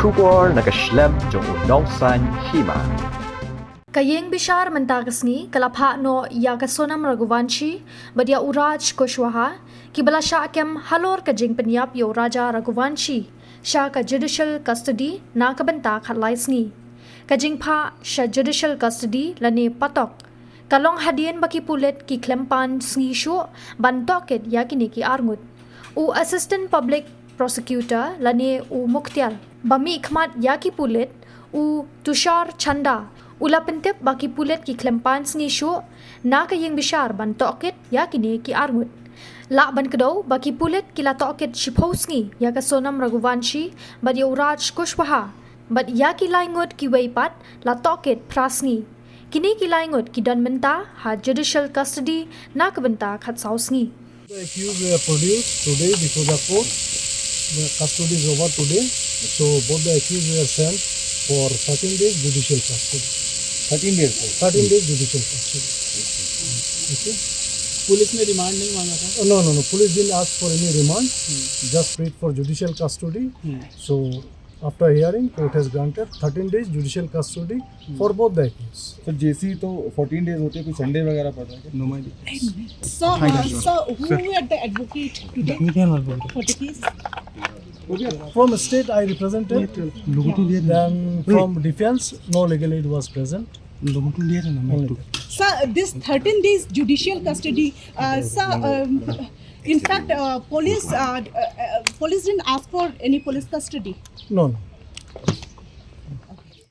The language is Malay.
Shubor naka-Khlem jong unongsan Hima. Kayeng bishar mentagasni kalapha no yaga Sonam Raghuvanshi badia uraj Kushwaha kibala shakem halor kajing penyap yo Raja Raghuvanshi sha ka judicial custody na kabenta khatlaisni kajing Phah sha judicial custody lane patok kalong hadien baki Pulit ki Khlem pan Sngi Shuh ban Tohkit yakini ki arngut u assistant public prosecutor lane u muktial bami khmat yaki Pulit u tushar chanda ula pentep baki Pulit ki Khlem pan Sngi Shuh na kayeng bishar ban Tohkit yakini ki arngut la ban kedau baki Pulit kila Tohkit shiphosngi yaka Sonam Raghuvanshi bad Raj Kushwaha bad yaki laingut ki weipat la Tohkit prasngi kini ki laingut ki dan menta ha judicial custody na kabenta khatsausngi. The accused were produced today before the court. The custody is over today. So both the accused were sent for 13 days judicial custody. 13 days sir. 13 days judicial custody. Okay. Police ने रिमांड नहीं मांगा था? No. Police didn't ask for any remand. Just paid for judicial custody. So after hearing, court has granted 13 days judicial custody for both the accused. तो जेसी तो 14 days होते हैं, कोई संडे वगैरह पड़ता है क्या? No mind. So who were the advocate today for the case? From state, I represented. Then from defense, no legal aid was present. Sir, this 13 days judicial custody, in fact, police didn't ask for any police custody. No.